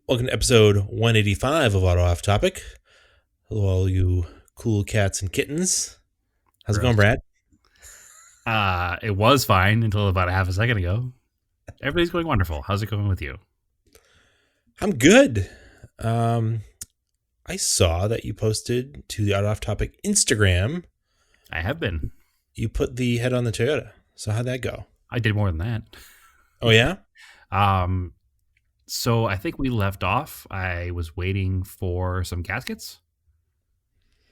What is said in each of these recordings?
Welcome to episode 185 of Auto Off Topic. Hello, all you cool cats and kittens. How's it going, Gross. Brad? It was fine until about a half a second ago. Everything's going wonderful. How's it going with you? I'm good. Um, I saw that you posted to the Auto Off Topic Instagram. I have been. You put the head on the Toyota. So how'd that go? I did more than that. Oh, yeah? Um, so I think we left off. I was waiting for some gaskets.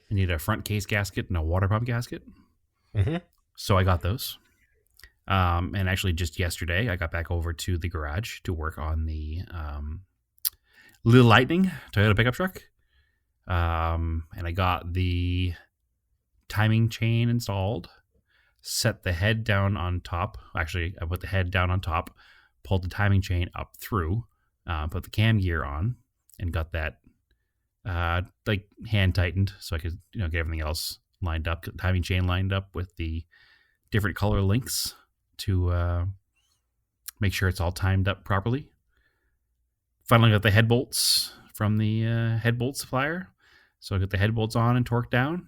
I need a front case gasket and a water pump gasket. Mm-hmm. So I got those. And actually, just yesterday, I got back over to the garage to work on the Little Lightning Toyota pickup truck. And I got the timing chain installed, set the head down on top. Actually, I put the head down on top, pulled the timing chain up through, put the cam gear on, and got that like hand tightened so I could get everything else lined up, get the timing chain lined up with the different color links to make sure it's all timed up properly. Finally got the head bolts from the head bolt supplier. So I got the head bolts on and torqued down.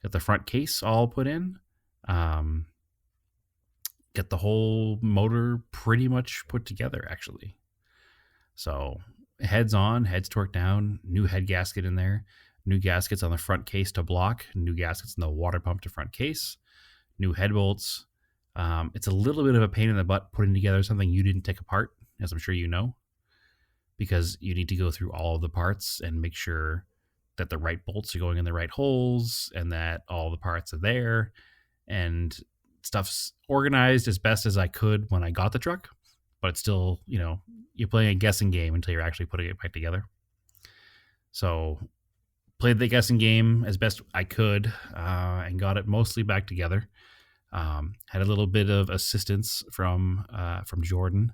Got the front case all put in. Get the whole motor pretty much put together, actually. So heads on, heads torqued down, new head gasket in there, new gaskets on the front case to block, new gaskets in the water pump to front case, new head bolts. It's a little bit of a pain in the butt putting together something you didn't take apart, as I'm sure you know, because you need to go through all of the parts and make sure that the right bolts are going in the right holes and that all the parts are there and stuff's organized as best as I could when I got the truck. But it's still, you're playing a guessing game until you're actually putting it back together. So played the guessing game as best I could and got it mostly back together. Had a little bit of assistance from Jordan.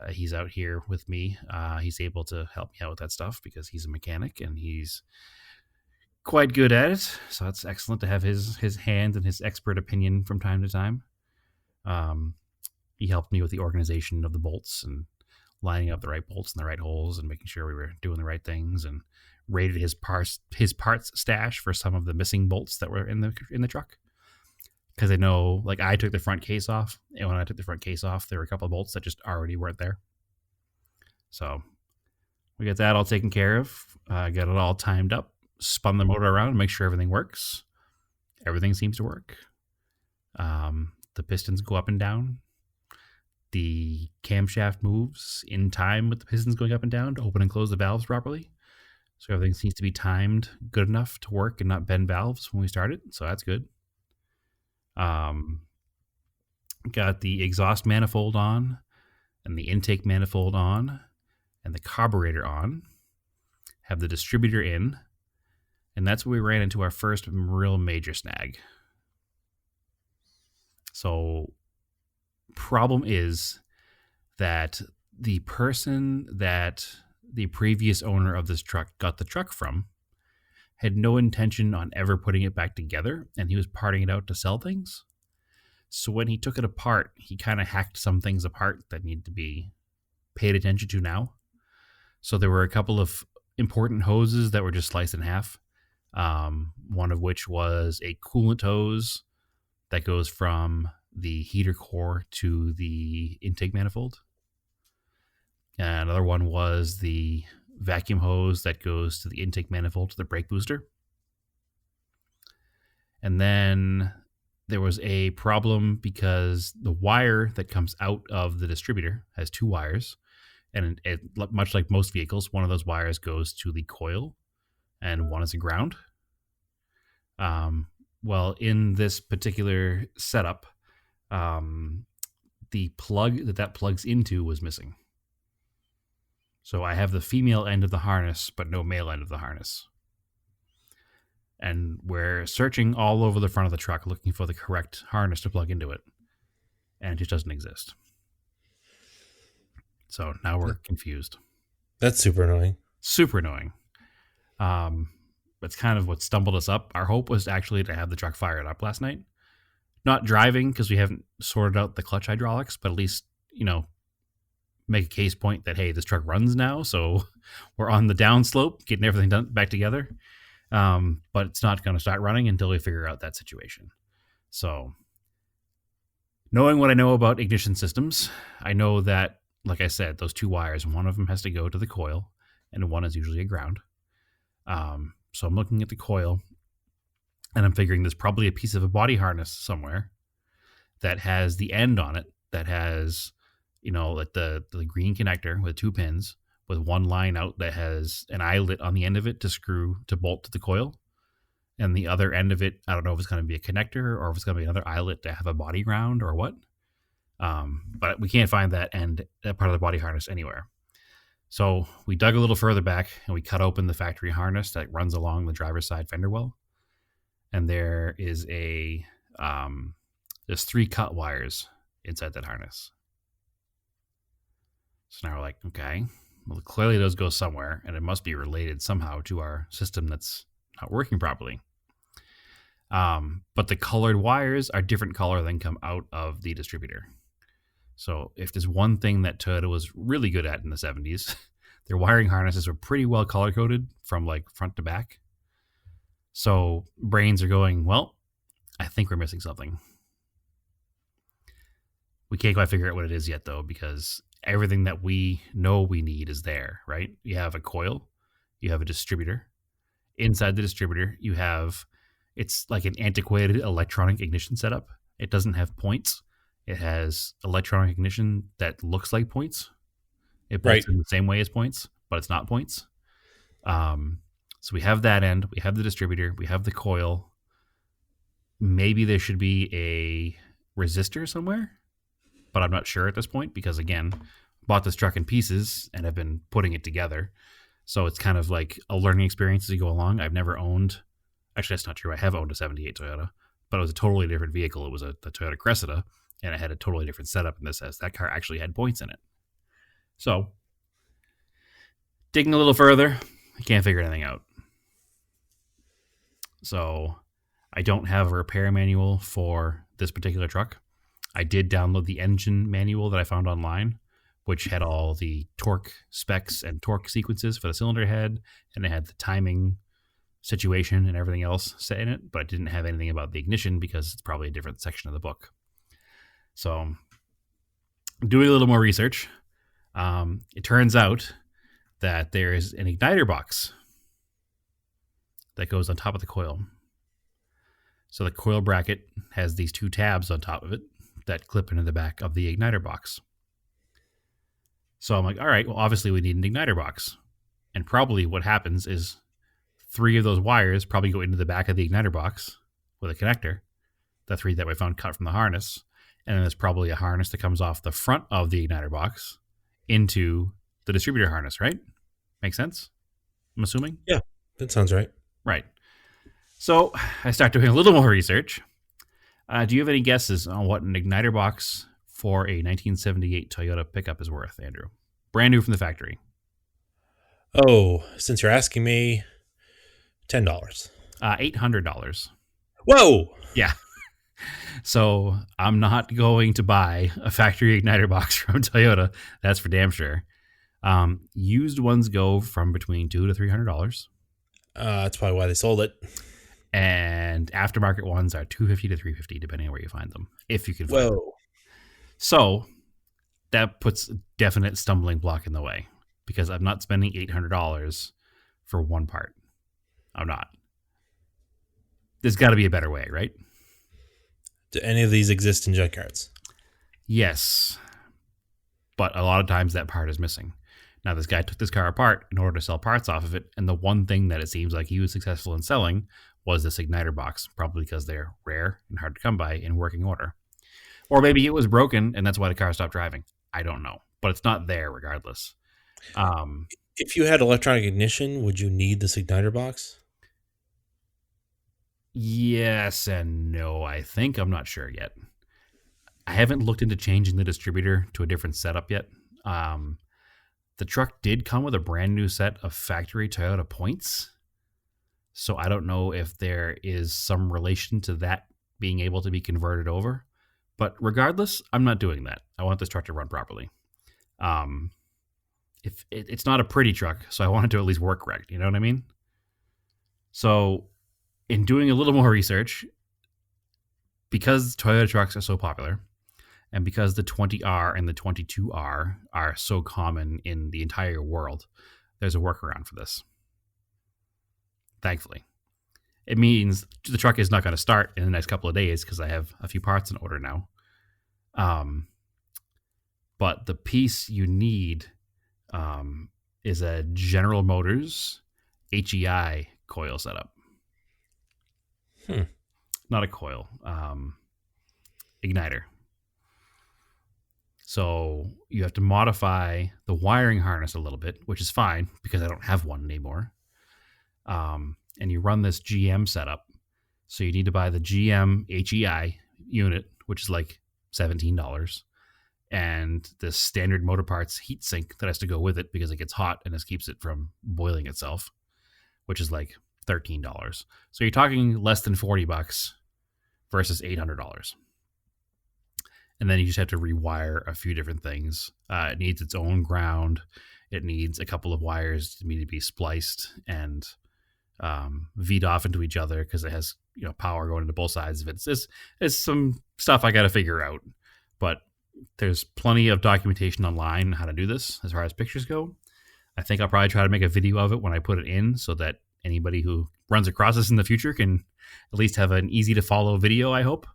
He's out here with me. He's able to help me out with that stuff because he's a mechanic and he's quite good at it. So it's excellent to have his hand and his expert opinion from time to time. He helped me with the organization of the bolts and lining up the right bolts in the right holes and making sure we were doing the right things, and rated his parts stash for some of the missing bolts that were in the truck. Because I know, like, I took the front case off, and when I took the front case off, there were a couple of bolts that just already weren't there. So we got that all taken care of. Got it all timed up, spun the motor around, make sure everything works. Everything seems to work. The pistons go up and down. The camshaft moves in time with the pistons going up and down to open and close the valves properly. So everything seems to be timed good enough to work and not bend valves when we start it. So that's good. Got the exhaust manifold on and the intake manifold on and the carburetor on. Have the distributor in. And that's where we ran into our first real major snag. So problem is that the person that the previous owner of this truck got the truck from had no intention on ever putting it back together, and he was parting it out to sell things. So when he took it apart, he kind of hacked some things apart that need to be paid attention to now. So there were a couple of important hoses that were just sliced in half. One of which was a coolant hose that goes from the heater core to the intake manifold. And another one was the vacuum hose that goes to the intake manifold to the brake booster. And then there was a problem because the wire that comes out of the distributor has two wires. And much like most vehicles, one of those wires goes to the coil and one is a ground. Well, in this particular setup, the plug that plugs into was missing. So I have the female end of the harness, but no male end of the harness. And we're searching all over the front of the truck looking for the correct harness to plug into it. And it just doesn't exist. So now we're confused. That's super annoying. Super annoying. That's kind of what stumbled us up. Our hope was actually to have the truck fired up last night. Not driving because we haven't sorted out the clutch hydraulics, but at least, make a case point that, hey, this truck runs now, so we're on the downslope, getting everything done back together. But it's not going to start running until we figure out that situation. So, knowing what I know about ignition systems, I know that, like I said, those two wires, one of them has to go to the coil, and one is usually a ground. So I'm looking at the coil, and I'm figuring there's probably a piece of a body harness somewhere that has the end on it that has, like the green connector with two pins with one line out that has an eyelet on the end of it to bolt to the coil. And the other end of it, I don't know if it's going to be a connector or if it's going to be another eyelet to have a body ground or what. But we can't find that part of the body harness anywhere. So we dug a little further back and we cut open the factory harness that runs along the driver's side fender well. And there is there's 3 cut wires inside that harness. So now we're like, okay, well, clearly those go somewhere, and it must be related somehow to our system that's not working properly. But the colored wires are different color than come out of the distributor. So if there's one thing that Toyota was really good at in the 70s, their wiring harnesses were pretty well color-coded from like front to back. So brains are going, well, I think we're missing something. We can't quite figure out what it is yet, though, because everything that we know we need is there, right? You have a coil, you have a distributor. Inside the distributor, it's like an antiquated electronic ignition setup. It doesn't have points. It has electronic ignition that looks like points. It bolts in the same way as points, but it's not points. So we have that end, we have the distributor, we have the coil. Maybe there should be a resistor somewhere, but I'm not sure at this point because, again, bought this truck in pieces and have been putting it together. So it's kind of like a learning experience as you go along. I've never owned, actually that's not true, I have owned a 78 Toyota, but it was a totally different vehicle. It was a Toyota Cressida, and it had a totally different setup in this, as that car actually had points in it. So digging a little further, I can't figure anything out. So I don't have a repair manual for this particular truck. I did download the engine manual that I found online, which had all the torque specs and torque sequences for the cylinder head, and it had the timing situation and everything else set in it, but it didn't have anything about the ignition because it's probably a different section of the book. So doing a little more research, it turns out that there is an igniter box that goes on top of the coil. So the coil bracket has these 2 tabs on top of it that clip into the back of the igniter box. So I'm like, all right, well, obviously we need an igniter box. And probably what happens is 3 of those wires probably go into the back of the igniter box with a connector, the 3 that we found cut from the harness. And then there's probably a harness that comes off the front of the igniter box into the distributor harness, right? Make sense? I'm assuming? Yeah, that sounds right. Right. So I start doing a little more research. Do you have any guesses on what an igniter box for a 1978 Toyota pickup is worth, Andrew? Brand new from the factory. Oh, since you're asking me, $10. $800. Whoa! Yeah. So I'm not going to buy a factory igniter box from Toyota. That's for damn sure. Used ones go from between $200 to $300. That's probably why they sold it. And aftermarket ones are $250 to $350, depending on where you find them, if you can find them. Whoa. So that puts a definite stumbling block in the way because I'm not spending $800 for one part. I'm not. There's got to be a better way, right? Do any of these exist in junkyards? Yes. But a lot of times that part is missing. Now, this guy took this car apart in order to sell parts off of it, and the one thing that it seems like he was successful in selling was this igniter box, probably because they're rare and hard to come by in working order. Or maybe it was broken, and that's why the car stopped driving. I don't know. But it's not there regardless. If you had electronic ignition, would you need this igniter box? Yes and no, I think. I'm not sure yet. I haven't looked into changing the distributor to a different setup yet. The truck did come with a brand new set of factory Toyota points. So I don't know if there is some relation to that being able to be converted over. But regardless, I'm not doing that. I want this truck to run properly. Um, if it's not a pretty truck, so I wanted to at least work right. You know what I mean? So, in doing a little more research, because Toyota trucks are so popular, and because the 20R and the 22R are so common in the entire world, there's a workaround for this. Thankfully, it means the truck is not going to start in the next couple of days because I have a few parts in order now. Um, but the piece you need is a General Motors HEI coil setup. Hmm. Not a coil, igniter. So you have to modify the wiring harness a little bit, which is fine because I don't have one anymore. And you run this GM setup. So you need to buy the GM HEI unit, which is like $17, and this standard motor parts heat sink that has to go with it because it gets hot and this keeps it from boiling itself, which is like $13. So you're talking less than $40 versus $800. And then you just have to rewire a few different things. It needs its own ground. It needs a couple of wires to need to be spliced and V'd off into each other because it has power going into both sides of it. It's some stuff I got to figure out, but there's plenty of documentation online on how to do this as far as pictures go. I think I'll probably try to make a video of it when I put it in so that anybody who runs across this in the future can at least have an easy to follow video, I hope.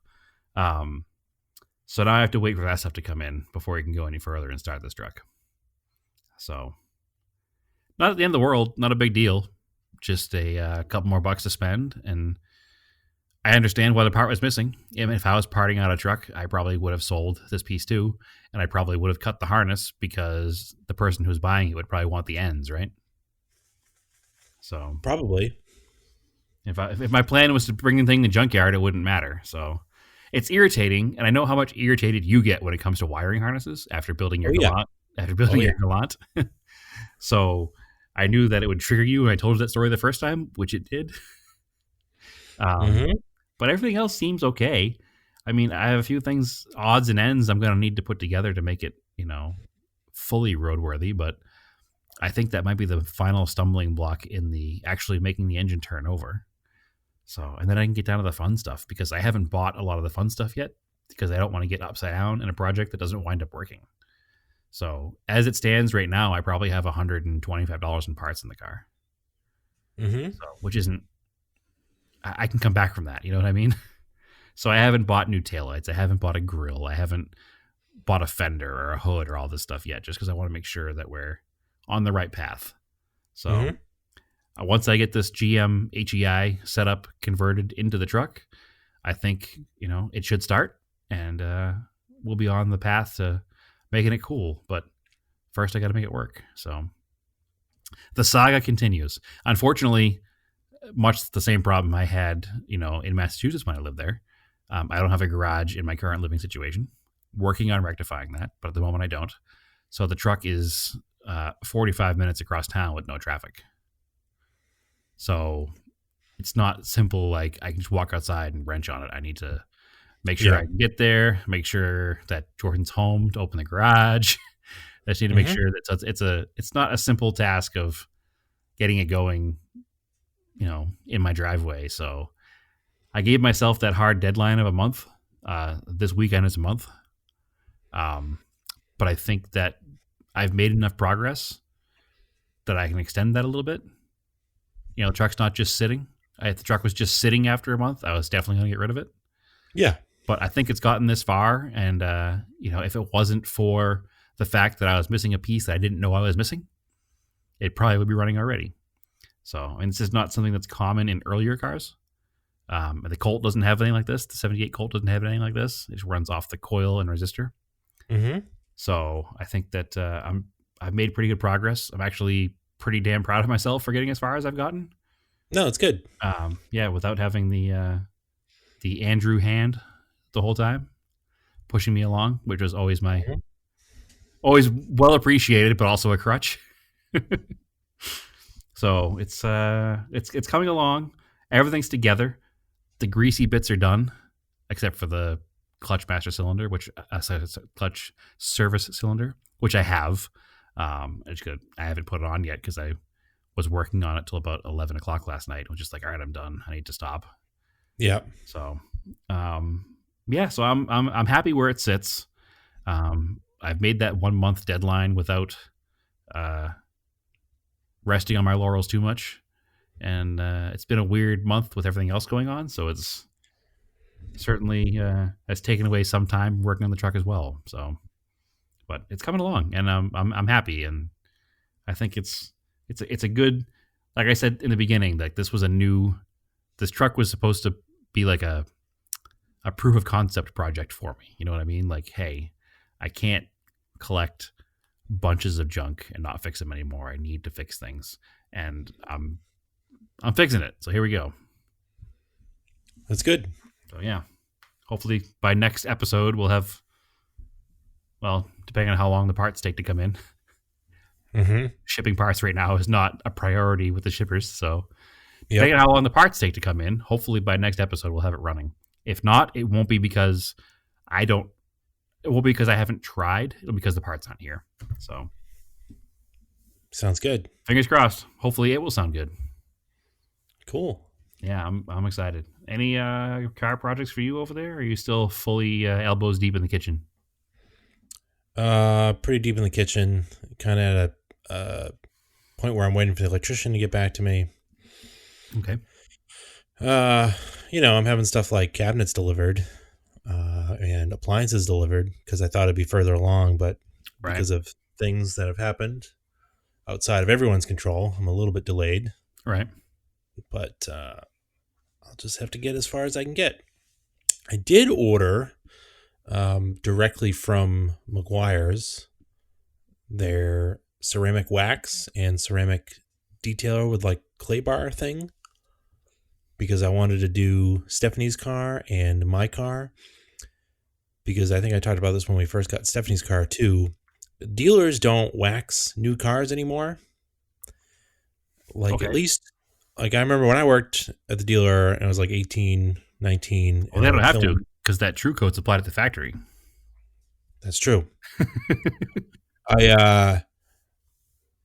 So now I have to wait for that stuff to come in before we can go any further and start this truck. So, not at the end of the world, not a big deal. Just a couple more bucks to spend. And I understand why the part was missing. If I was parting out a truck, I probably would have sold this piece too. And I probably would have cut the harness because the person who's buying it would probably want the ends, right? So, Probably. if my plan was to bring the thing to the junkyard, it wouldn't matter. So, it's irritating, and I know how much irritated you get when it comes to wiring harnesses after building your Galant. After building your Galant, so I knew that it would trigger you when I told you that story the first time, which it did. But everything else seems okay. I mean, I have a few things, odds and ends, I'm going to need to put together to make it, fully roadworthy. But I think that might be the final stumbling block in the actually making the engine turn over. So, and then I can get down to the fun stuff because I haven't bought a lot of the fun stuff yet because I don't want to get upside down in a project that doesn't wind up working. So, as it stands right now, I probably have $125 in parts in the car. So, which isn't, I can come back from that. You know what I mean? So, I haven't bought new taillights. I haven't bought a grill. I haven't bought a fender or a hood or all this stuff yet just because I want to make sure that we're on the right path. So, once I get this GM HEI setup converted into the truck, I think, it should start and we'll be on the path to making it cool. But first I got to make it work. So the saga continues. Unfortunately, much the same problem I had, in Massachusetts when I lived there. I don't have a garage in my current living situation. Working on rectifying that, but at the moment I don't. So the truck is 45 minutes across town with no traffic. So it's not simple like I can just walk outside and wrench on it. I need to make sure I can get there, make sure that Jordan's home to open the garage. I just need to make sure that it's not a simple task of getting it going, in my driveway. So I gave myself that hard deadline of a month. This weekend is a month. But I think that I've made enough progress that I can extend that a little bit. The truck's not just sitting. If the truck was just sitting after a month, I was definitely going to get rid of it. Yeah. But I think it's gotten this far. And, if it wasn't for the fact that I was missing a piece that I didn't know I was missing, it probably would be running already. So, and this is not something that's common in earlier cars. The Colt doesn't have anything like this. The 78 Colt doesn't have anything like this. It just runs off the coil and resistor. So I think that I've made pretty good progress. I'm actually pretty damn proud of myself for getting as far as I've gotten. No, it's good. Without having the Andrew hand the whole time pushing me along, which was always always well appreciated, but also a crutch. So it's coming along. Everything's together. The greasy bits are done, except for the clutch master cylinder, which clutch service cylinder, which I have. I haven't put it on yet because I was working on it till about 11 o'clock last night. I was just like, all right, I'm done. I need to stop. Yeah. So, um, yeah, so I'm happy where it sits. I've made that 1 month deadline without uh, resting on my laurels too much, and it's been a weird month with everything else going on. So it's certainly has taken away some time working on the truck as well. So, but it's coming along, and I'm happy, and I think it's a good. Like I said in the beginning, like this truck was supposed to be like a proof of concept project for me. You know what I mean? Like, hey, I can't collect bunches of junk and not fix them anymore. I need to fix things, and I'm fixing it. So here we go. That's good. So yeah, hopefully by next episode we'll have, well, depending on how long the parts take to come in. Mm-hmm. Shipping parts right now is not a priority with the shippers, so Yep. depending on how long the parts take to come in, hopefully by next episode we'll have it running. If not, it won't be because I don't. It won't be because I haven't tried. It'll be because the parts aren't here. So Sounds good. fingers crossed. Hopefully it will sound good. Cool. Yeah, I'm excited. Any car projects for you over there? Or are you still fully elbows deep in the kitchen? Pretty deep in the kitchen. Kind of at a point where I'm waiting for the electrician to get back to me. Okay. I'm having stuff like cabinets delivered, and appliances delivered because I thought it'd be further along, but Right. because of things that have happened outside of everyone's control, I'm a little bit delayed. Right. But I'll just have to get as far as I can get. I did order directly from McGuire's their ceramic wax and ceramic detailer with like clay bar thing, because I wanted to do Stephanie's car and my car, because I think I talked about this when we first got Stephanie's car too. Dealers don't wax new cars anymore. Like, Okay. at least, like, I remember when I worked at the dealer and I was like 18, 19, Well, and they I don't would have to film. because that True Coat's applied at the factory. That's true. I,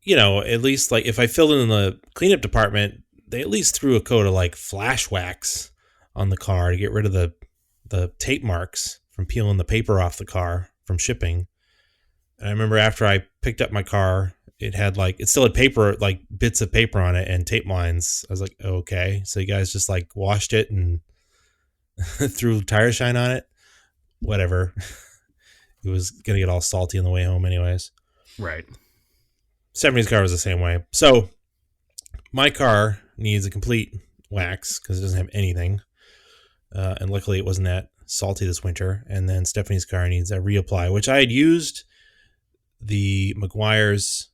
at least like if I filled in the cleanup department, they at least threw a coat of like flash wax on the car to get rid of the tape marks from peeling the paper off the car from shipping. And I remember after I picked up my car, it still had paper, like bits of paper on it and tape lines. I was like, okay. So you guys just like washed it and threw tire shine on it? Whatever. It was going to get all salty on the way home anyways. Right. 70s car was the same way. So my car needs a complete wax because it doesn't have anything. And luckily it wasn't that salty this winter. And then Stephanie's car needs a reapply, which I had used the McGuire's,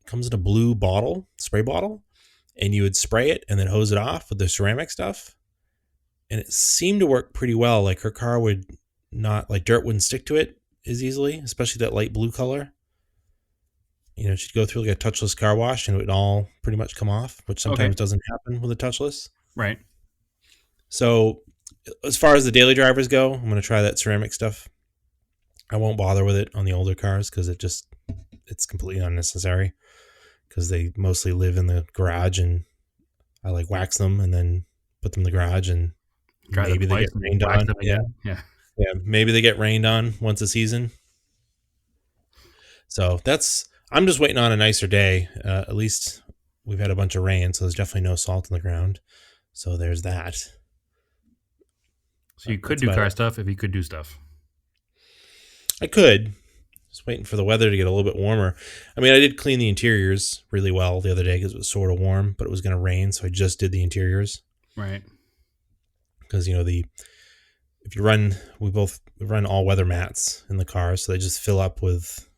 comes in a blue bottle, spray bottle, and you would spray it and then hose it off with the ceramic stuff. And it seemed to work pretty well. Like her car would not, like dirt wouldn't stick to it as easily, especially that light blue color. She'd go through like a touchless car wash and it would all pretty much come off, which Okay. sometimes doesn't happen with a touchless. Right. So as far as the daily drivers go, I'm going to try that ceramic stuff. I won't bother with it on the older cars because it's completely unnecessary, because they mostly live in the garage and I like wax them and then put them in the garage and Try them maybe they twice get and rained wax on. them Yeah. again. Yeah. Yeah. Maybe they get rained on once a season. So I'm just waiting on a nicer day. At least we've had a bunch of rain, so there's definitely no salt in the ground. So there's that. So you could That's do about car it. stuff if you could do stuff. I could. Just waiting for the weather to get a little bit warmer. I mean, I did clean the interiors really well the other day because it was sort of warm, but it was going to rain, so I just did the interiors. Right. Because if you we run all weather mats in the car, so they just fill up with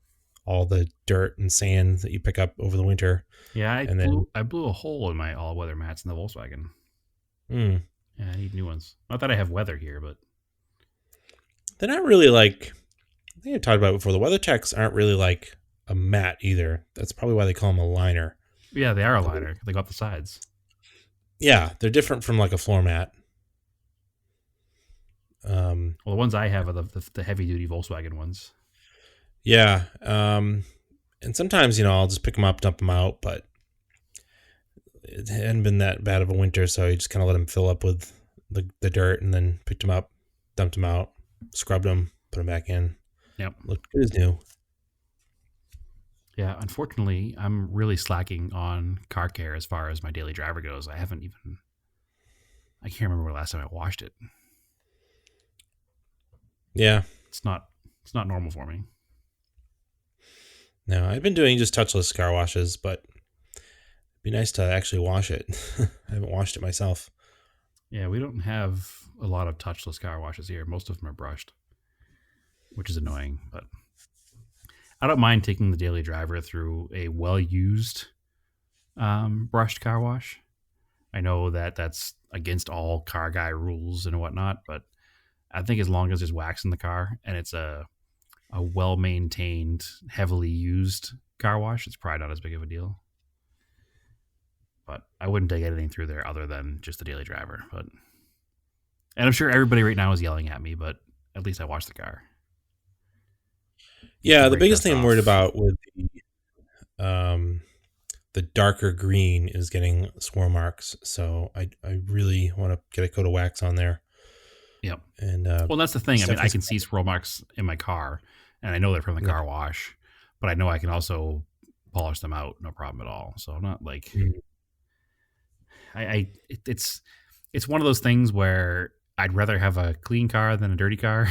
all the dirt and sand that you pick up over the winter, Yeah, and then I blew a hole in my all weather mats in the Volkswagen. mm, Yeah, I need new ones. Not that I have weather here, but they're not really like, I think I talked about it before. The WeatherTechs aren't really like a mat either. That's probably why they call them a liner. yeah, they are a liner. They got the sides. Yeah, they're different from like a floor mat. Well, the ones I have are the heavy duty Volkswagen ones. Yeah. And sometimes, I'll just pick them up, dump them out, but it hadn't been that bad of a winter, so you just kind of let them fill up with the dirt and then picked them up, dumped them out, scrubbed them, put them back in. Yep. Looked good as new. Yeah, unfortunately, I'm really slacking on car care as far as my daily driver goes. I can't remember the last time I washed it. Yeah. It's not normal for me. No, I've been doing just touchless car washes, but it'd be nice to actually wash it. I haven't washed it myself. Yeah, we don't have a lot of touchless car washes here. Most of them are brushed, which is annoying, but I don't mind taking the daily driver through a well-used brushed car wash. I know that that's against all car guy rules and whatnot, but I think as long as there's wax in the car and it's a well-maintained, heavily used car wash, it's probably not as big of a deal. But I wouldn't take anything through there other than just the daily driver. And I'm sure everybody right now is yelling at me, but at least I washed the car. Yeah, the biggest thing I'm worried about with the darker green is getting swirl marks. So I really want to get a coat of wax on there. Yep. And well, that's the thing. I mean, I can see swirl marks in my car, and I know they're from the car wash, but I know I can also polish them out, no problem at all. So I'm not like, it's one of those things where I'd rather have a clean car than a dirty car,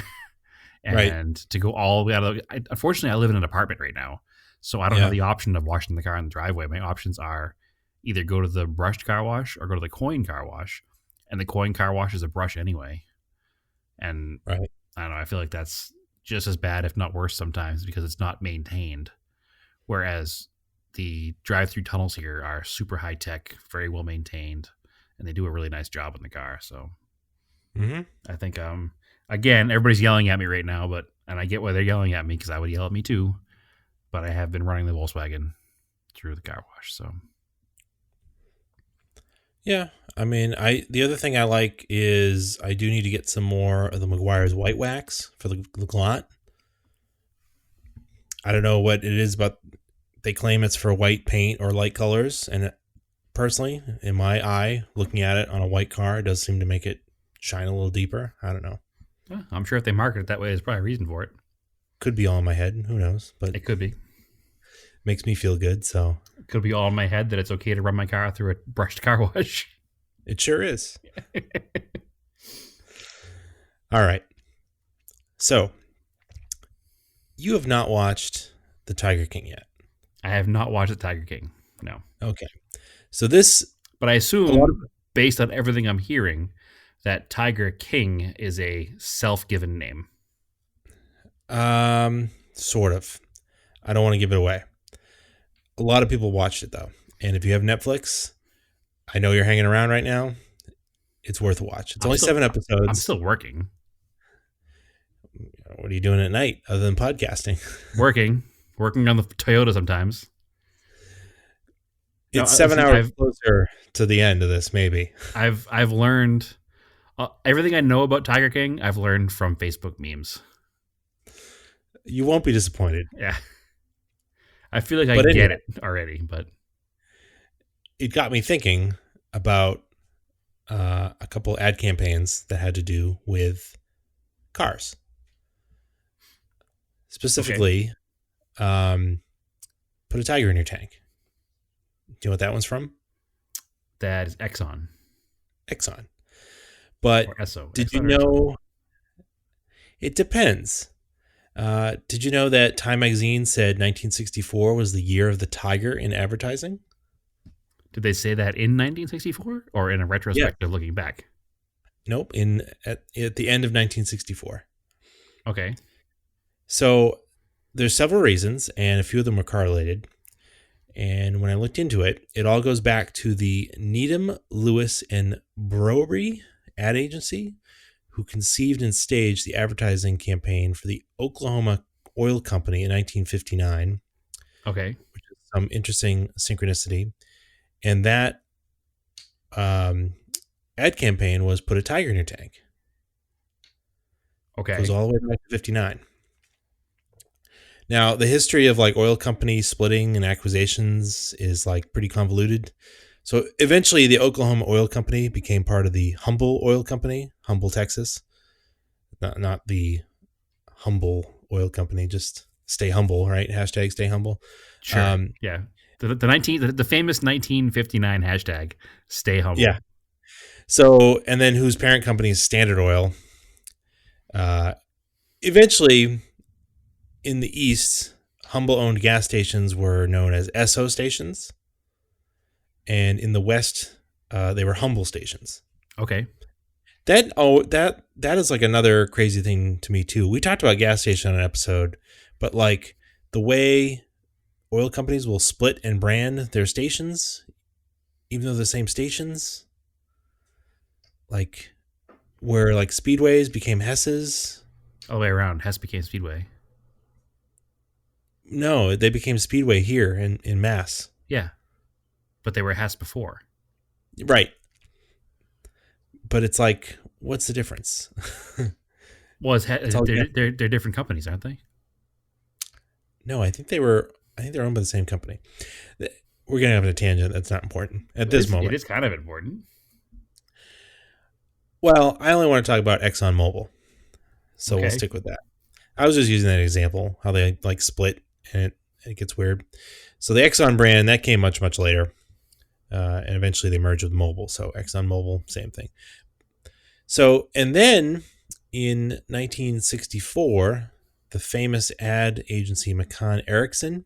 and to go all the way out of. Unfortunately, I live in an apartment right now, so I don't have the option of washing the car in the driveway. My options are either go to the brushed car wash or go to the coin car wash, and the coin car wash is a brush anyway. And I don't know, I feel like that's just as bad, if not worse sometimes, because it's not maintained. Whereas the drive-through tunnels here are super high-tech, very well maintained, and they do a really nice job in the car. So I think, again, everybody's yelling at me right now, and I get why they're yelling at me because I would yell at me too. But I have been running the Volkswagen through the car wash, so. Yeah, I mean, the other thing I like is I do need to get some more of the Meguiar's white wax for the Glot. I don't know what it is, but they claim it's for white paint or light colors, and personally, in my eye, looking at it on a white car, it does seem to make it shine a little deeper. I don't know. Yeah, I'm sure if they market it that way, there's probably a reason for it. Could be all in my head. Who knows? But it could be. Makes me feel good. So it could be all in my head that it's okay to run my car through a brushed car wash. It sure is. All right. So you have not watched The Tiger King yet. I have not watched The Tiger King. No. Okay. So this, but I assume, based on everything I'm hearing, that Tiger King is a self-given name. Sort of. I don't want to give it away. A lot of people watched it though, and if you have Netflix, I know you're hanging around right now. It's worth a watch. It's only 7 episodes. I'm still working. What are you doing at night other than podcasting? Working on the Toyota sometimes. It's 7 hours closer to the end of this, maybe. I've learned everything I know about Tiger King. I've learned from Facebook memes. You won't be disappointed. Yeah, I feel like I get it already, but it got me thinking about a couple ad campaigns that had to do with cars. Specifically, put a tiger in your tank. Do you know what that one's from? That is Exxon. But or Esso. Did you know? It depends. Did you know that Time Magazine said 1964 was the year of the tiger in advertising? Did they say that in 1964 or in a retrospective looking back? Nope, at the end of 1964. Okay. So there's several reasons, and a few of them are correlated. And when I looked into it, it all goes back to the Needham, Lewis, and Brewery ad agency, who conceived and staged the advertising campaign for the Oklahoma Oil Company in 1959. Okay. Which is some interesting synchronicity. And that ad campaign was put a tiger in your tank. Okay. It goes all the way back to 59. Now, the history of like oil company splitting and acquisitions is like pretty convoluted. So eventually, the Oklahoma Oil Company became part of the Humble Oil Company, Humble, Texas. Not the Humble Oil Company, just stay humble, right? Hashtag stay humble. Sure. Um, Yeah. The famous 1959 hashtag stay humble. yeah. So, and then whose parent company is Standard Oil. Uh, Eventually, in the East, Humble owned gas stations were known as Esso stations. And in the West, they were Humble stations. Okay. That is like another crazy thing to me too. We talked about gas station on an episode, but like the way oil companies will split and brand their stations, even though they're the same stations, like where like Speedways became Hess's. All the way around. Hess became Speedway. No, they became Speedway here in Mass. Yeah. But they were Hess before. Right. But it's like, what's the difference? Well, It's all gas. they're different companies, aren't they? No, I think they're owned by the same company. We're gonna have a tangent. That's not important at this It moment. is kind of important. Well, I only want to talk about ExxonMobil, so we'll Okay. stick with that. I was just using that example, how they like split, and it gets weird. So the Exxon brand that came much later, and eventually they merged with Mobil. So ExxonMobil, same thing. So and then in 1964, the famous ad agency McCann Erickson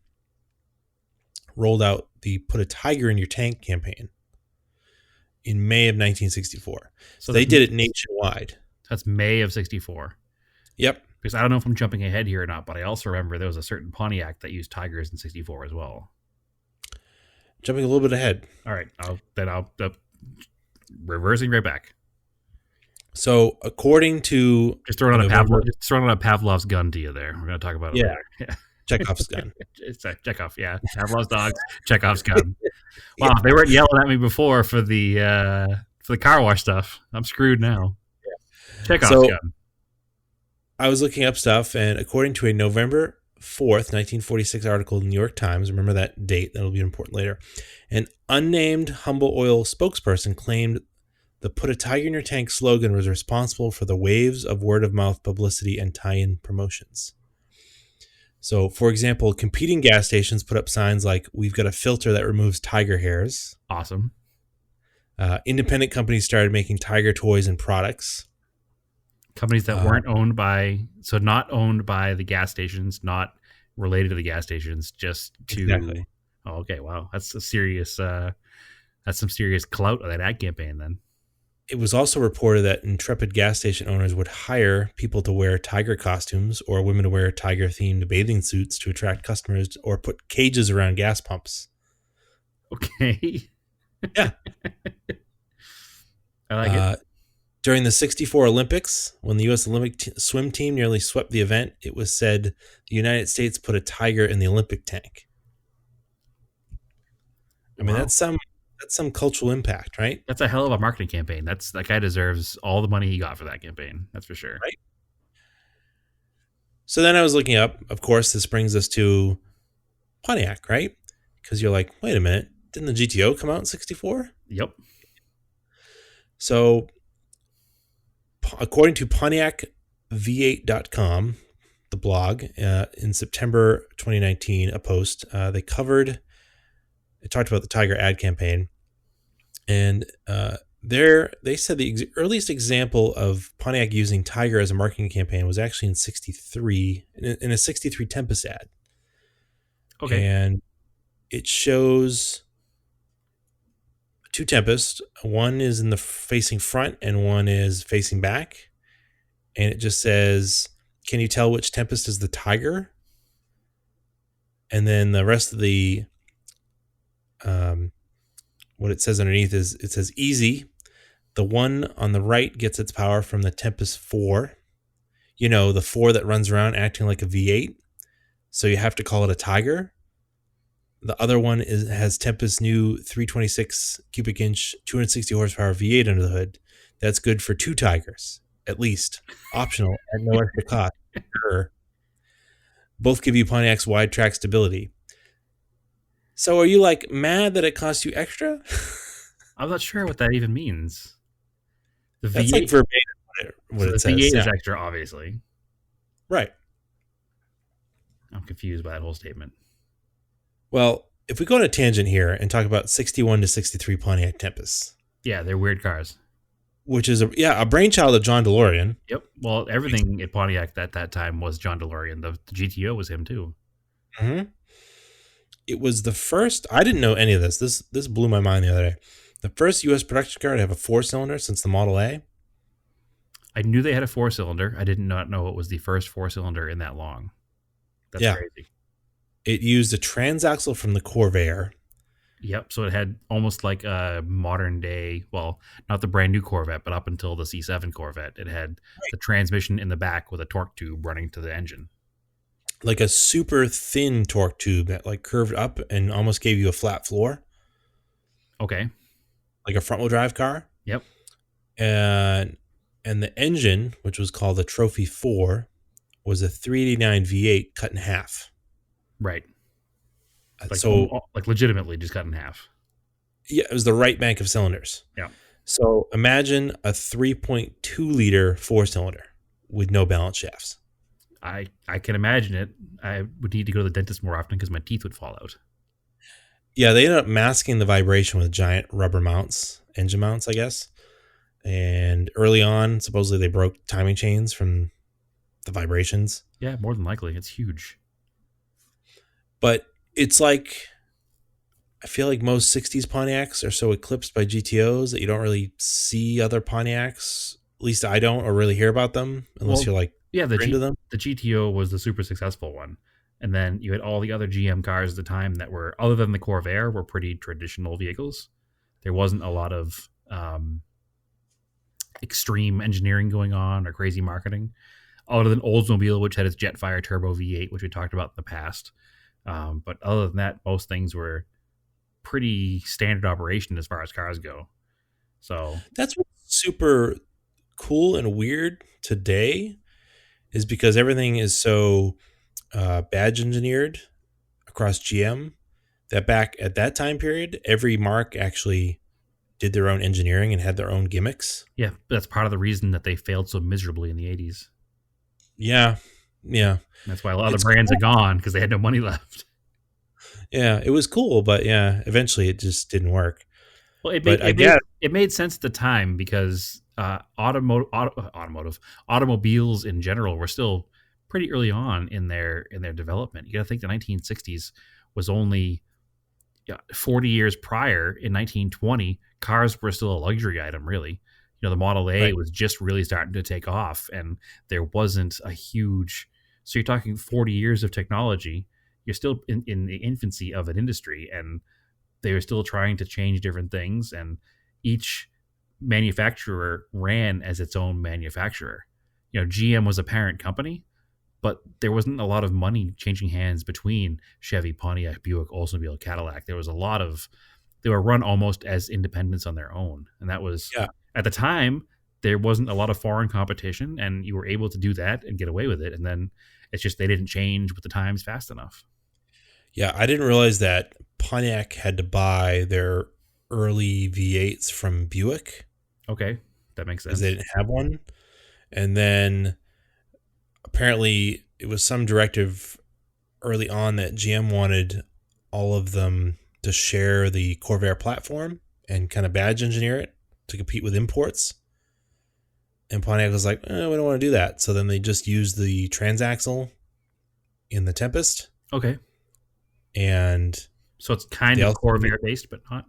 rolled out the "Put a Tiger in Your Tank" campaign in May of 1964. So They did it nationwide. that's May of 64. Yep. Because I don't know if I'm jumping ahead here or not, but I also remember there was a certain Pontiac that used Tigers in 64 as well. Jumping a little bit ahead. All right. I'll reversing right back. So according to Just throwing on November, a Pavlov's gun to you there. We're going to talk about it yeah, later. Yeah. Chekhov's gun. It's a Chekhov, yeah. Pavlov's dogs, Chekhov's gun. Wow, if they weren't yelling at me before for the car wash stuff, I'm screwed now. Chekhov's gun. I was looking up stuff, and according to a November 4th, 1946 article in the New York Times, remember that date, that'll be important later, an unnamed Humble Oil spokesperson claimed the "Put a Tiger in Your Tank" slogan was responsible for the waves of word-of-mouth publicity and tie-in promotions. So, for example, competing gas stations put up signs like, "We've got a filter that removes tiger hairs." Awesome. Independent companies started making tiger toys and products. Companies that weren't not owned by the gas stations, not related to the gas stations, just to. Exactly. Oh, okay, wow, that's some serious clout of that ad campaign. Then It was also reported that intrepid gas station owners would hire people to wear tiger costumes or women to wear tiger-themed bathing suits to attract customers, or put cages around gas pumps. okay, Yeah. I like it. During the 64 Olympics, when the U.S. Olympic swim team nearly swept the event, it was said the United States put a tiger in the Olympic tank. I mean, Wow. that's some cultural impact, right? That's a hell of a marketing campaign. That guy deserves all the money he got for that campaign. That's for sure. Right. So then I was looking up, of course, this brings us to Pontiac, right? Because you're like, wait a minute, didn't the GTO come out in 64? Yep. So according to PontiacV8.com, the blog, in September 2019, a post, they talked about the Tiger ad campaign. And they said the earliest example of Pontiac using Tiger as a marketing campaign was actually in 63, in a 63 Tempest ad. Okay. And it shows two Tempests. One is in the facing front and one is facing back. And it just says, "Can you tell which Tempest is the Tiger?" And then the rest of the what it says underneath is, it says, "Easy. The one on the right gets its power from the Tempest 4. You know, the 4 that runs around acting like a V8. So you have to call it a Tiger. The other one has Tempest's new 326 cubic inch, 260 horsepower V8 under the hood. That's good for 2 Tigers, at least. Optional at no extra cost." Sure. Both give you Pontiac's wide track stability. So are you like mad that it costs you extra? I'm not sure what that even means. The That's like V8, verbatim what so it the says. V8 is Yeah. extra, obviously. Right. I'm confused by that whole statement. Well, if we go on a tangent here and talk about 61 to 63 Pontiac Tempest, Yeah, they're weird cars. which is a brainchild of John DeLorean. Yep. Well, everything at Pontiac at that time was John DeLorean. The GTO was him too. Mm-hmm. It was the first. I didn't know any of this. This blew my mind the other day. The first U.S. production car to have a 4-cylinder since the Model A. I knew they had a 4-cylinder. I did not know it was the first 4-cylinder in that long. That's Yeah. crazy. It used a transaxle from the Corvair. Yep. So it had almost like a modern day, well, not the brand new Corvette, but up until the C7 Corvette, it had the transmission in the back with a torque tube running to the engine. Like a super thin torque tube that like curved up and almost gave you a flat floor, Okay. like a front wheel drive car. Yep. And the engine, which was called the Trophy 4, was a 389 V8 cut in half. Right. So Like legitimately just cut in half. yeah, it was the right bank of cylinders. Yeah. So imagine a 3.2 liter 4-cylinder with no balance shafts. I can imagine it. I would need to go to the dentist more often because my teeth would fall out. Yeah, they ended up masking the vibration with giant rubber mounts, engine mounts, I guess. And early on, supposedly they broke timing chains from the vibrations. Yeah, more than likely. It's huge. But it's like, I feel like most 60s Pontiacs are so eclipsed by GTOs that you don't really see other Pontiacs. At least I don't, or really hear about them unless you're like Yeah, into them. the GTO was the super successful one. And then you had all the other GM cars at the time that were, other than the Corvair, were pretty traditional vehicles. There wasn't a lot of extreme engineering going on or crazy marketing, other than Oldsmobile, which had its Jetfire Turbo V8, which we talked about in the past. But other than that, most things were pretty standard operation as far as cars go. So That's what's super cool and weird today is because everything is so badge engineered across GM that back at that time period, every mark actually did their own engineering and had their own gimmicks. yeah, that's part of the reason that they failed so miserably in the 80s. Yeah. Yeah. That's why a lot of It's the brands cool. are gone because they had no money left. Yeah. It was cool, but yeah, eventually it just didn't work. Well, But I guess it made sense at the time because automobiles in general were still pretty early on in their development. You got to think the 1960s was only 40 years prior. In 1920, cars were still a luxury item, really. You know, the Model A right. was just really starting to take off, and there wasn't a huge. So you're talking 40 years of technology. You're still in the infancy of an industry, and they were still trying to change different things, and each manufacturer ran as its own manufacturer. You know, GM was a parent company, but there wasn't a lot of money changing hands between Chevy, Pontiac, Buick, Oldsmobile, Cadillac. There was a lot of, they were run almost as independents on their own. And that was, Yeah. at the time, there wasn't a lot of foreign competition, and you were able to do that and get away with it. And then it's just they didn't change with the times fast enough. Yeah. I didn't realize that Pontiac had to buy their early V8s from Buick Okay, that makes because sense. they didn't have one. And then apparently it was some directive early on that GM wanted all of them to share the Corvair platform and kind of badge engineer it to compete with imports. And Pontiac was like, we don't want to do that. So then they just used the transaxle in the Tempest. Okay, And so it's kind they of also Corvair based, but not.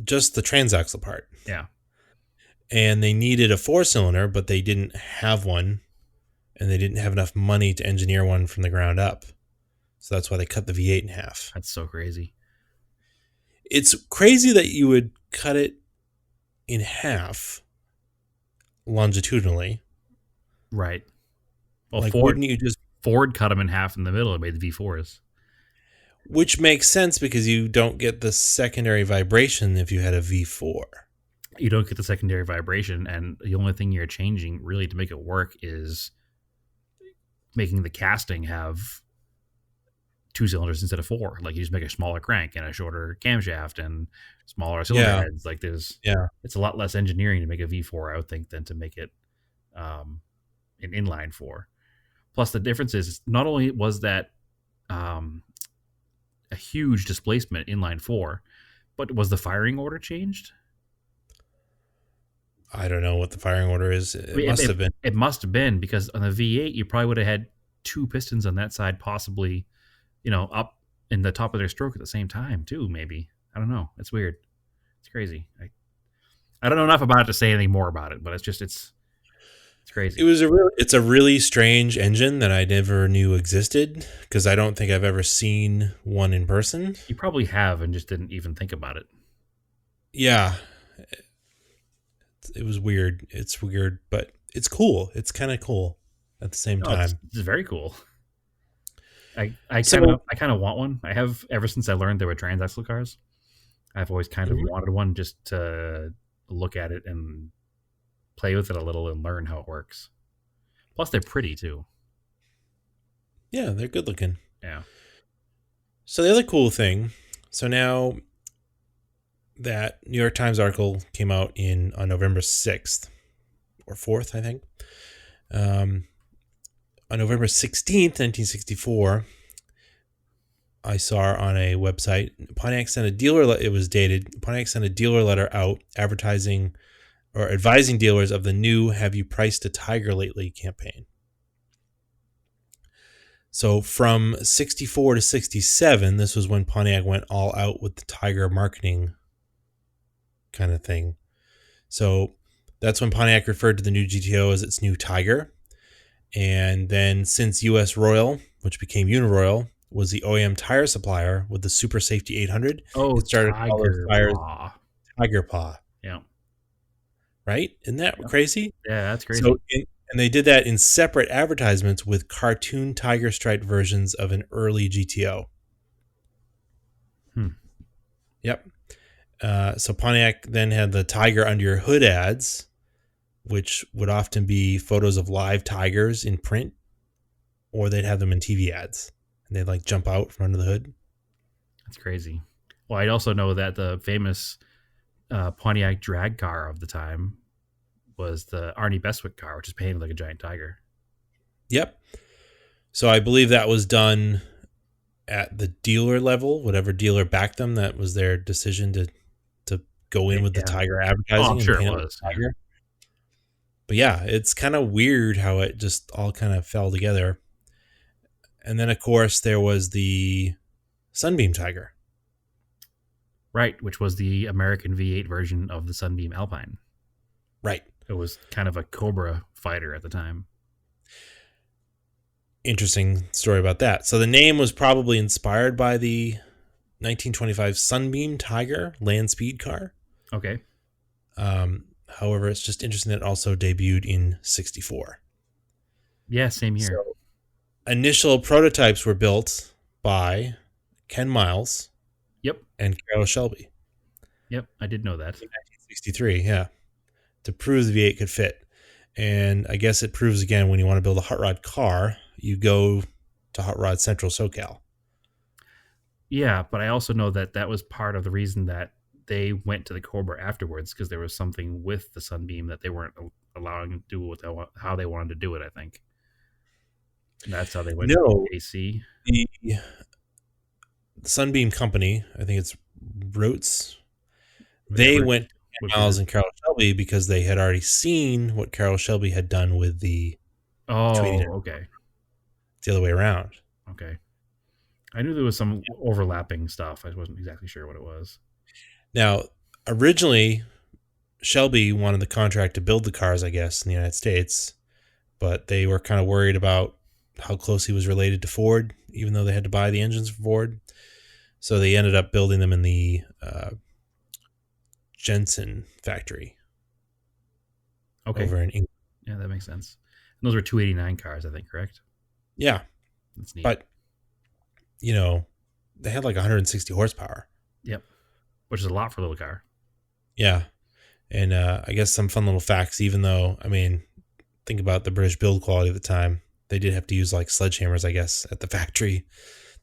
just the transaxle part. Yeah, And they needed a 4-cylinder, but they didn't have one. And they didn't have enough money to engineer one from the ground up. So that's why they cut the V8 in half. that's so crazy. It's crazy that you would cut it in half longitudinally. Right. Well, Like, wouldn't you just, Ford cut them in half in the middle and made the V4s. which makes sense because you don't get the secondary vibration if you had a V4. You don't get the secondary vibration, and the only thing you're changing really to make it work is making the casting have 2 cylinders instead of 4. Like you just make a smaller crank and a shorter camshaft and smaller cylinder Yeah. heads. Like Yeah. it's a lot less engineering to make a V4, I would think, than to make it um, an inline 4. Plus, the difference is not only was that um, a huge displacement inline 4, but was the firing order changed? I don't know what the firing order is. I It mean, must have been. it must have been, because on the V8 you probably would have had 2 pistons on that side, possibly, up in the top of their stroke at the same time too. Maybe, I don't know. It's weird. It's crazy. I don't know enough about it to say anything more about it, but it's crazy. It's a really strange engine that I never knew existed, because I don't think I've ever seen one in person. You probably have and just didn't even think about it. Yeah. It was weird. It's weird, but it's cool. It's kind of cool at the same No, time. it's very cool. I So- kind of want one. I have ever since I learned there were transaxle cars. I've always kind of Mhm. wanted one just to look at it and play with it a little and learn how it works. Plus, they're pretty too. Yeah, they're good looking. Yeah. So the other cool thing, so now that New York Times article came out on November 6th or 4th, I think. On November 16th, 1964, I saw on a website, Pontiac sent a dealer, it was dated, Pontiac sent a dealer letter out advertising or advising dealers of the new "Have You Priced a Tiger Lately" campaign. So from 64 to 67, this was when Pontiac went all out with the Tiger marketing kind of thing. So that's when Pontiac referred to the new GTO as its new Tiger. And then since US Royal, which became Uniroyal, was the OEM tire supplier with the Super Safety 800, Oh, it started all those Tiger tires Paw. Tiger Paw, Yeah. right? Isn't that Yep. crazy? Yeah, that's crazy. So, and they did that in separate advertisements with cartoon tiger stripe versions of an early GTO. Hmm. Yep. So Pontiac then had the Tiger Under Your Hood ads, which would often be photos of live tigers in print, or they'd have them in TV ads, and they'd like jump out from under the hood. That's crazy. Well, I also know that the famous Pontiac drag car of the time was the Arnie Bestwick car, which is painted like a giant tiger. Yep. So I believe that was done at the dealer level. Whatever dealer backed them, that was their decision to go in with the tiger advertising. Oh, I'm sure and it paint was. the tiger. But yeah, it's kind of weird how it just all kind of fell together. And then, of course, there was the Sunbeam Tiger. Right, which was the American V8 version of the Sunbeam Alpine. Right. It was kind of a Cobra fighter at the time. Interesting story about that. So the name was probably inspired by the 1925 Sunbeam Tiger land speed car. Okay. However, it's just interesting that it also debuted in 64. Yeah, same here. So initial prototypes were built by Ken Miles Yep. and Carroll Shelby. Yep, I did know that. 1963, yeah, to prove the V8 could fit. And I guess it proves again, when you want to build a hot rod car, you go to Hot Rod Central SoCal. Yeah, but I also know that that was part of the reason that they went to the Cobra afterwards, because there was something with the Sunbeam that they weren't allowing to do with how they wanted to do it, I think. And that's how they went to AC. The Sunbeam Company, I think it's Roots, they went to Ken Miles and Carroll Shelby because they had already seen what Carroll Shelby had done with the Oh, 289. okay. It's the other way around. Okay. I knew there was some overlapping stuff. I wasn't exactly sure what it was. Now, originally, Shelby wanted the contract to build the cars, I guess, in the United States, but they were kind of worried about how close he was related to Ford, even though they had to buy the engines from Ford. So they ended up building them in the Jensen factory over in England. Yeah, that makes sense. And those were 289 cars, I think, correct? Yeah. That's neat. But, they had like 160 horsepower. Yep. Which is a lot for a little car. Yeah. And I guess some fun little facts, even though, think about the British build quality at the time. they did have to use like sledgehammers, I guess, at the factory.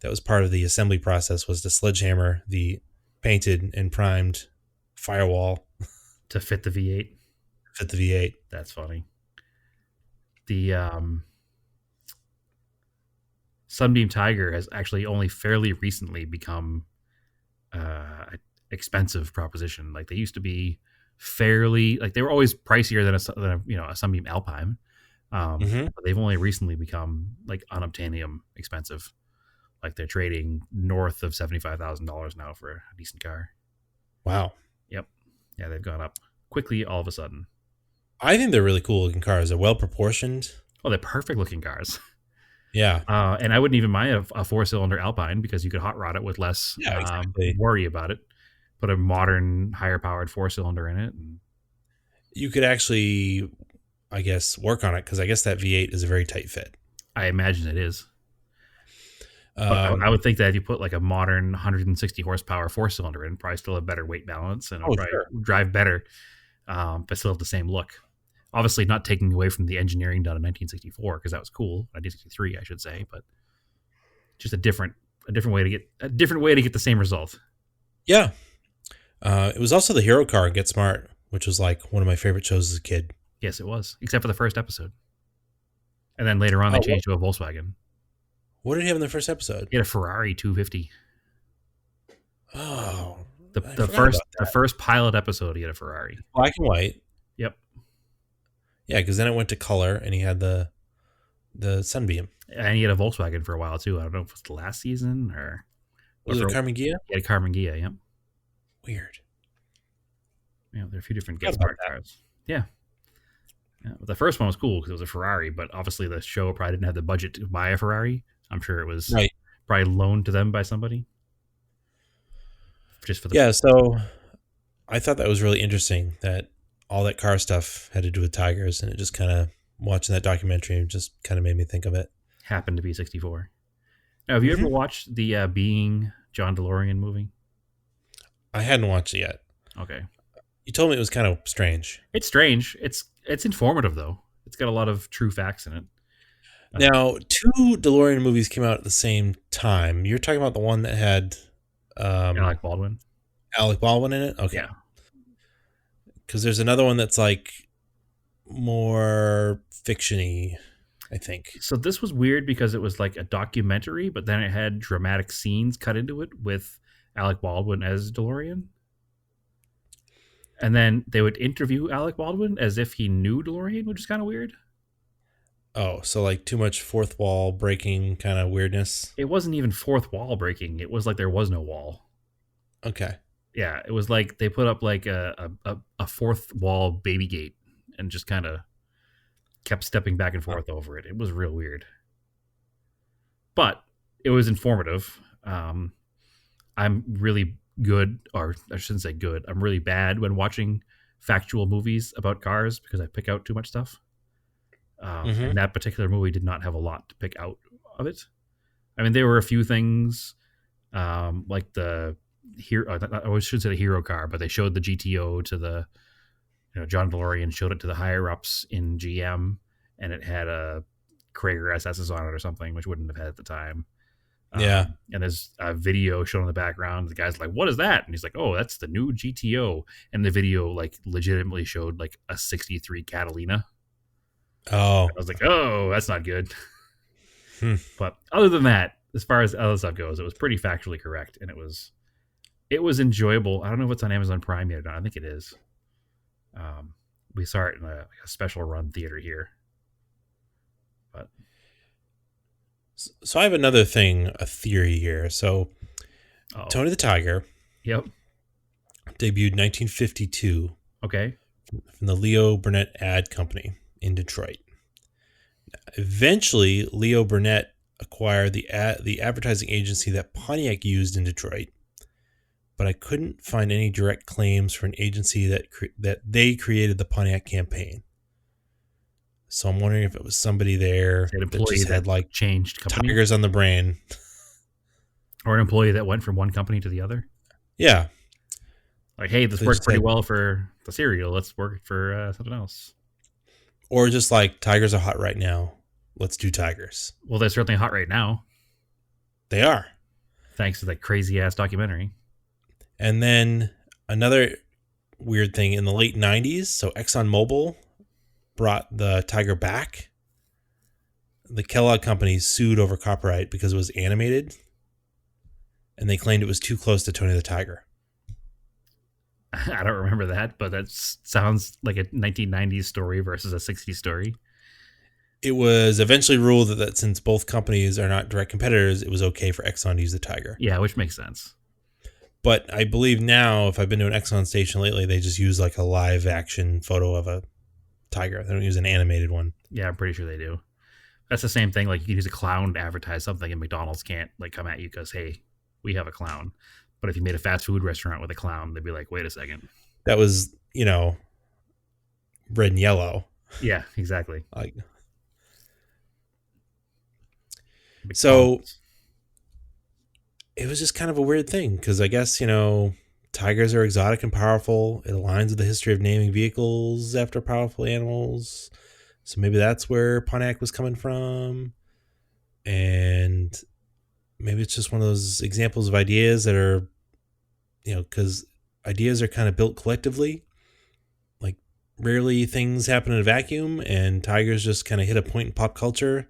That was part of the assembly process, was to sledgehammer the painted and primed firewall To fit the V8. fit the V8. That's funny. The Sunbeam Tiger has actually only fairly recently become an expensive proposition. Like they used to be fairly, like they were always pricier than a Sunbeam Alpine. But they've only recently become like unobtainium expensive. Like they're trading north of $75,000 now for a decent car. Wow. Yep. Yeah, they've gone up quickly all of a sudden. I think they're really cool looking cars. They're well proportioned. Oh, they're perfect looking cars. Yeah. And I wouldn't even mind a 4-cylinder Alpine because you could hot rod it with less Exactly. worry about it. Put a modern, higher powered 4-cylinder in it. And You could actually, I guess, work on it because I guess that V8 is a very tight fit. I imagine it is. But I would think that if you put like a modern 160 horsepower 4-cylinder in, probably still have better weight balance and it'll probably drive better, but still have the same look. Obviously, not taking away from the engineering done in 1964 because that was cool. 1963, I should say, but just a different way to get the same result. Yeah. It was also the hero car in Get Smart, which was like one of my favorite shows as a kid. Yes, it was, except for the first episode, and then later on they changed to a Volkswagen. What did he have in the first episode? He had a Ferrari 250. Oh, the first pilot episode, he had a Ferrari, black and white. Yep. Yeah, because then it went to color, and he had the Sunbeam, and he had a Volkswagen for a while too. I don't know if it was the last season or was it a Carmen Ghia? He had a Carmen Ghia. Yep. Weird. Yeah, there are a few different Get Smart cars. Yeah. But the first one was cool because it was a Ferrari, but obviously the show probably didn't have the budget to buy a Ferrari. I'm sure it was probably loaned to them by somebody. Just for the so I thought that was really interesting that all that car stuff had to do with tigers, and it just kind of, watching that documentary, just kind of made me think of it. Happened to be 64. Now, have you ever watched the Being John DeLorean movie? I hadn't watched it yet. Okay. You told me it was kind of strange. It's strange. It's informative, though. It's got a lot of true facts in it. Now, 2 DeLorean movies came out at the same time. You're talking about the one that had Alec Baldwin. Alec Baldwin in it? Okay. Yeah. Because there's another one that's like more fiction-y, I think. So this was weird because it was like a documentary, but then it had dramatic scenes cut into it with Alec Baldwin as DeLorean. And then they would interview Alec Baldwin as if he knew DeLorean, which is kind of weird. Oh, so like too much fourth wall breaking kind of weirdness? It wasn't even fourth wall breaking. It was like there was no wall. Okay. Yeah, it was like they put up like a fourth wall baby gate and just kind of kept stepping back and forth over it. It was real weird. But it was informative. I'm really good, or I shouldn't say good. I'm really bad when watching factual movies about cars because I pick out too much stuff. And that particular movie did not have a lot to pick out of it. I mean, there were a few things like the hero. I should say the hero car, but they showed the GTO to the, John DeLorean showed it to the higher ups in GM, and it had a Krager SS's on it or something, which wouldn't have had at the time. Yeah. And there's a video shown in the background. The guy's like, "What is that?" And he's like, "Oh, that's the new GTO." And the video like legitimately showed like a '63 Catalina. Oh. I was like, "Oh, that's not good." But other than that, as far as other stuff goes, it was pretty factually correct, and it was enjoyable. I don't know if it's on Amazon Prime yet or not. I think it is. We saw it in a special run theater here. But so I have another thing, a theory here. So Tony the Tiger, yep, debuted 1952. Okay, from the Leo Burnett Ad Company in Detroit. Eventually, Leo Burnett acquired the advertising agency that Pontiac used in Detroit, but I couldn't find any direct claims for an agency that they created the Pontiac campaign. So I'm wondering if it was somebody there that just had like changed company? tigers on the brain, or an employee that went from one company to the other. Yeah, like, hey, this worked pretty well for the cereal. Let's work it for something else. Or just like tigers are hot right now. let's do tigers. Well, they're certainly hot right now, They are. thanks to that crazy ass documentary. And then another weird thing in the late 90s, so ExxonMobil brought the tiger back. The Kellogg company sued over copyright because it was animated, and they claimed it was too close to Tony the Tiger. I don't remember that, but that sounds like a 1990s story versus a 60s story. It was eventually ruled that since both companies are not direct competitors, it was okay for Exxon to use the Tiger. Yeah, which makes sense. But I believe now, if I've been to an Exxon station lately, they just use like a live action photo of a tiger. They don't use an animated one. Yeah, I'm pretty sure they do. That's the same thing. Like you can use a clown to advertise something, and McDonald's can't like come at you because hey, we have a clown. But if you made a fast food restaurant with a clown, they'd be like, wait a second. That was, red and yellow. Yeah, exactly. Like, McDonald's. so it was just kind of a weird thing because I guess, tigers are exotic and powerful. It aligns with the history of naming vehicles after powerful animals. So maybe that's where Pontiac was coming from. And maybe it's just one of those examples of ideas that are, because ideas are kind of built collectively. Like rarely things happen in a vacuum, and tigers just kind of hit a point in pop culture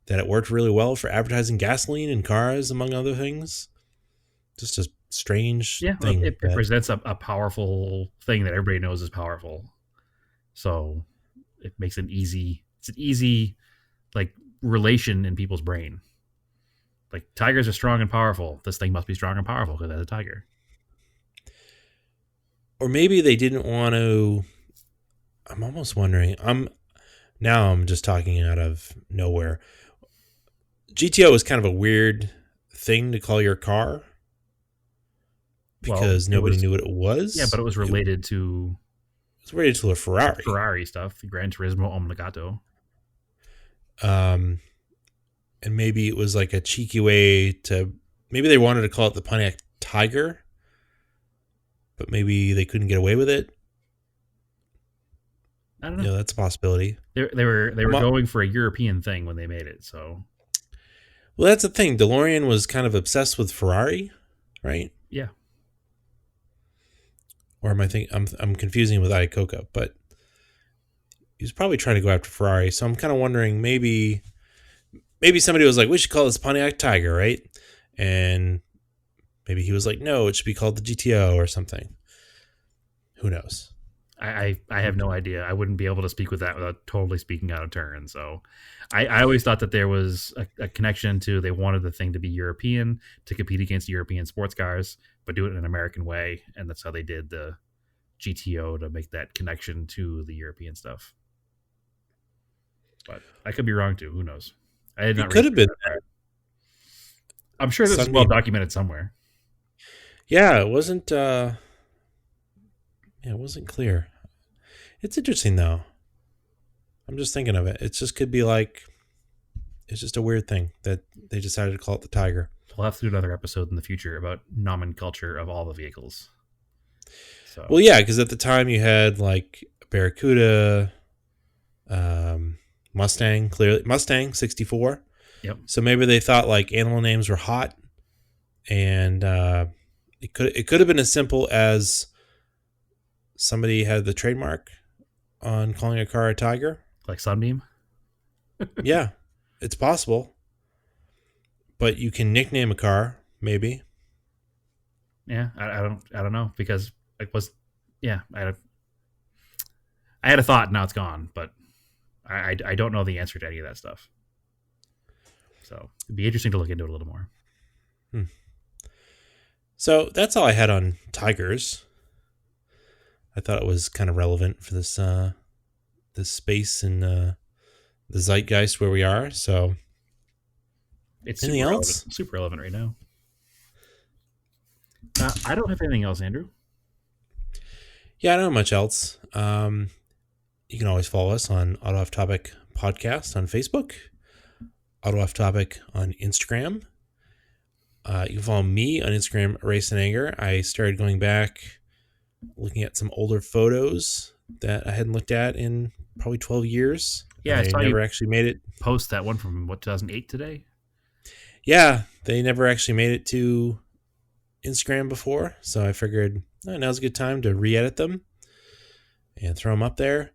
that it worked really well for advertising gasoline and cars, among other things. Just a strange thing. It presents a powerful thing that everybody knows is powerful. So it makes it's an easy like relation in people's brain. Like tigers are strong and powerful. This thing must be strong and powerful because that's a tiger. Or maybe they didn't want to. I'm almost wondering. I'm just talking out of nowhere. GTO is kind of a weird thing to call your car because nobody knew what it was. Yeah, but it was related to. It's related to a Ferrari. Ferrari stuff, the Gran Turismo Omologato. And maybe it was like a cheeky way to. Maybe they wanted to call it the Pontiac Tiger, but maybe they couldn't get away with it. I don't know. That's a possibility. They were going for a European thing when they made it. So, well, that's the thing. DeLorean was kind of obsessed with Ferrari, right? Yeah. Or am I thinking I'm confusing with Iacocca, but he was probably trying to go after Ferrari. So I'm kind of wondering maybe somebody was like, we should call this Pontiac Tiger, right? And maybe he was like, no, it should be called the GTO or something. Who knows? I have no idea. I wouldn't be able to speak with that without totally speaking out of turn. So I always thought that there was a connection to they wanted the thing to be European to compete against European sports cars, but do it in an American way. And that's how they did the GTO to make that connection to the European stuff. But I could be wrong too. Who knows? I had not. It could have been. I'm sure this is well documented somewhere. Yeah, it wasn't. It wasn't clear. It's interesting though. I'm just thinking of it. It just could be like, it's just a weird thing that they decided to call it the Tiger. We'll have to do another episode in the future about nomenclature of all the vehicles. So. Well, yeah, because at the time you had like Barracuda, Mustang, clearly Mustang 64. Yep. So maybe they thought like animal names were hot, and it could have been as simple as somebody had the trademark on calling a car a tiger. Like Sunbeam? Yeah, it's possible. But you can nickname a car, maybe. Yeah, I don't know because it was, yeah, I had a thought, now it's gone, but I don't know the answer to any of that stuff. So it'd be interesting to look into it a little more. So that's all I had on tigers. I thought it was kind of relevant for this space and the zeitgeist where we are. So, it's anything else? Super relevant right now. I don't have anything else, Andrew. Yeah, I don't have much else. You can always follow us on Auto Off Topic Podcast on Facebook, Auto Off Topic on Instagram. You can follow me on Instagram, Race and Anger. I started going back, looking at some older photos that I hadn't looked at in probably 12 years. Yeah, I I saw never you actually made it. post that one from what 2008 today. Yeah, they never actually made it to Instagram before, so I figured now's a good time to re-edit them and throw them up there.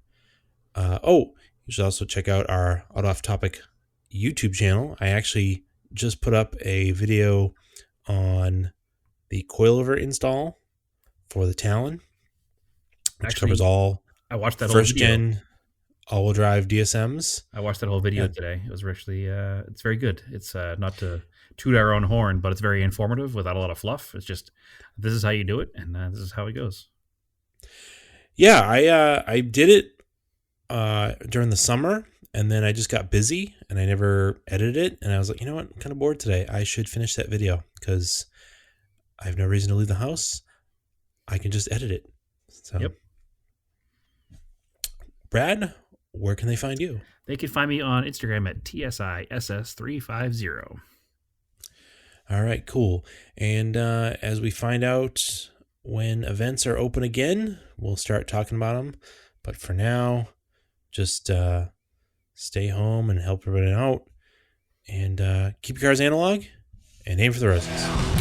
You should also check out our Out Off Topic YouTube channel. I actually just put up a video on the coilover install for the Talon, which covers Actually, all I watched that whole first video. gen all-wheel drive DSMs. I watched that whole video Yeah, today. It was actually it's very good. It's not to toot our own horn, but it's very informative without a lot of fluff. It's just this is how you do it, and this is how it goes. yeah. I did it during the summer, and then I just got busy and I never edited it. And I was like, you know what? I'm kind of bored today. I should finish that video because I have no reason to leave the house. I can just edit it. So, Yep. Brad, where can they find you? They can find me on Instagram at TSISS350. All right, cool. And as we find out when events are open again, we'll start talking about them. But for now, just stay home and help everybody out. And keep your cars analog and aim for the roses.